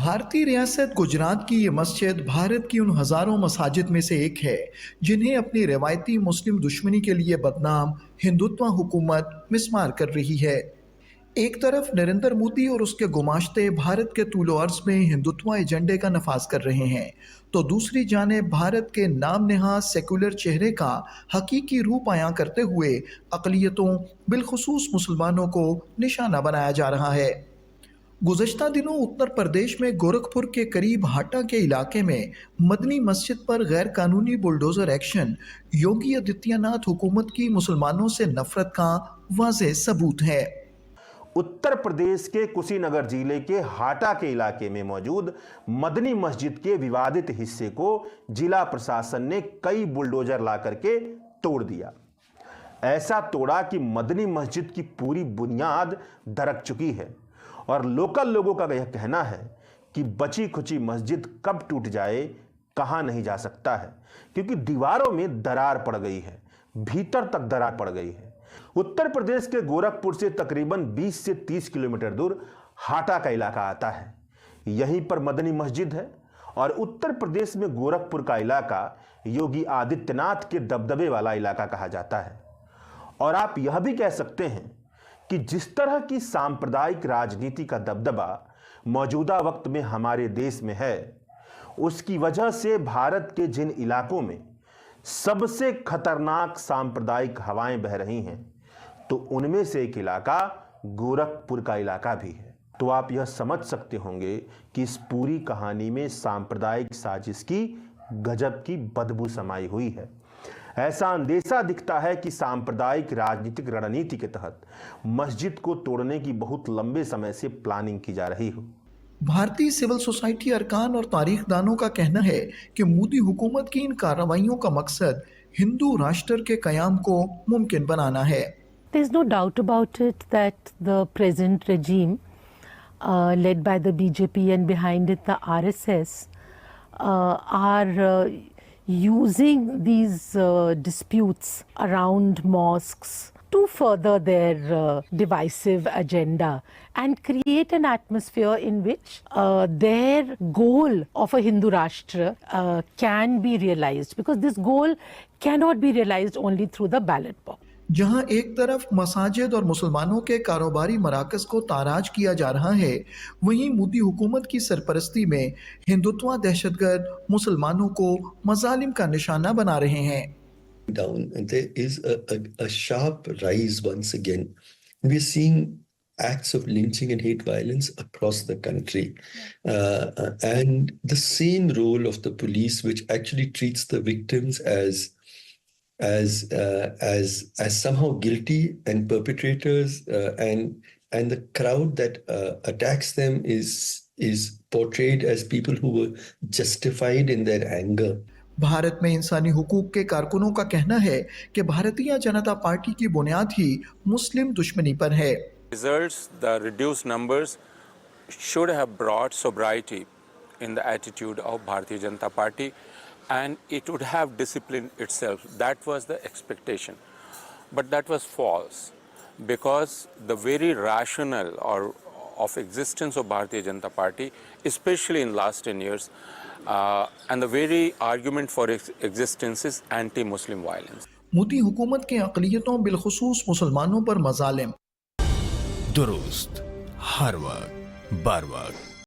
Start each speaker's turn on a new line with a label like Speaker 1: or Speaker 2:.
Speaker 1: भारतीय रियासत गुजरात की ये मस्जिद भारत की उन हज़ारों मसाजिद में से एक है जिन्हें अपनी रवायती मुस्लिम दुश्मनी के लिए बदनाम हिंदुत्व हुकूमत मिस्मार कर रही है। एक तरफ नरेंद्र मोदी और उसके गुमाश्ते भारत के तूलो अर्ज में हिंदुत्व एजेंडे का नफाज कर रहे हैं, तो दूसरी जानिब भारत के नाम नेहाद सेकुलर चेहरे का हकीकी रूप आया करते हुए अक़लियतों बिलखुसूस मुसलमानों को निशाना बनाया जा रहा है। गुज़श्ता दिनों उत्तर प्रदेश में गोरखपुर के करीब हाटा के इलाके में मदनी मस्जिद पर गैर कानूनी बुलडोज़र एक्शन योगी आदित्यनाथ हुकूमत की मुसलमानों से नफरत का वाज़ेह सबूत है।
Speaker 2: उत्तर प्रदेश के कुशीनगर जिले के हाटा के इलाके में मौजूद मदनी मस्जिद के विवादित हिस्से को जिला प्रशासन ने कई बुलडोजर ला करके तोड़ दिया। ऐसा तोड़ा कि मदनी मस्जिद की पूरी बुनियाद दरक चुकी है और लोकल लोगों का यह कहना है कि बची खुची मस्जिद कब टूट जाए कहा नहीं जा सकता है, क्योंकि दीवारों में दरार पड़ गई है, भीतर तक दरार पड़ गई है। उत्तर प्रदेश के गोरखपुर से तकरीबन 20 से 30 किलोमीटर दूर हाटा का इलाका आता है। यहीं पर मदनी मस्जिद है और उत्तर प्रदेश में गोरखपुर का इलाका योगी आदित्यनाथ के दबदबे वाला इलाका कहा जाता है। और आप यह भी कह सकते हैं कि जिस तरह की सांप्रदायिक राजनीति का दबदबा मौजूदा वक्त में हमारे देश में है, उसकी वजह से भारत के जिन इलाकों में सबसे खतरनाक सांप्रदायिक हवाएं बह रही हैं, तो उनमें से एक इलाका गोरखपुर का इलाका भी है। तो आप यह समझ सकते होंगे कि इस पूरी कहानी में सांप्रदायिक साजिश की गजब की बदबू समाई हुई है। ऐसा अंदेशा दिखता है कि सांप्रदायिक राजनीतिक रणनीति के तहत मस्जिद को तोड़ने की बहुत लंबे समय से प्लानिंग की जा रही हो।
Speaker 1: भारतीय सिविल सोसाइटी अरकान और तारीखदानों का कहना है कि मोदी हुकूमत की इन कार्रवाइयों का मकसद हिंदू राष्ट्र के कयाम को मुमकिन बनाना है।
Speaker 3: There's no doubt about it that the present regime, led by the BJP and behind it the RSS, are using these disputes around mosques to further their divisive agenda and create an atmosphere in which their goal of a Hindu Rashtra can be realized, because this goal cannot be realized only through the ballot box.
Speaker 1: जहां एक तरफ मसाजिद और मुसलमानों के कारोबारी मराकज को ताराज किया जा रहा है, वहीं मोदी हुकूमत की सरपरस्ती में हिंदुत्व दहशतगर्द मुसलमानों को मजालिम का निशाना बना रहे हैं।
Speaker 4: Down, and there is a sharp rise once again. We're seeing acts of lynching and hate violence across the country, and the same role of the police, which actually treats the victims as somehow guilty and perpetrators, and the crowd that attacks them is portrayed as people who were justified in their anger.
Speaker 1: Bharat में इंसानी हुकूक के कारकुनों का कहना है कि Bharatiya Janata party की बुनियाद ही मुस्लिम दुश्मनी पर है।
Speaker 5: Results, the reduced numbers should have brought sobriety in the attitude of Bharatiya Janata Party, and it would have disciplined itself. That was the expectation, but that was false, because the very rationale of existence of Bharatiya Janata Party, especially in last 10 years, and the very argument for its existence is anti-Muslim violence.
Speaker 1: Modi हुकूमत के अक़लियतों बिलखुसूस मुसलमानों पर मज़ालिम
Speaker 6: दुरुस्त हर वक्त बर वक्त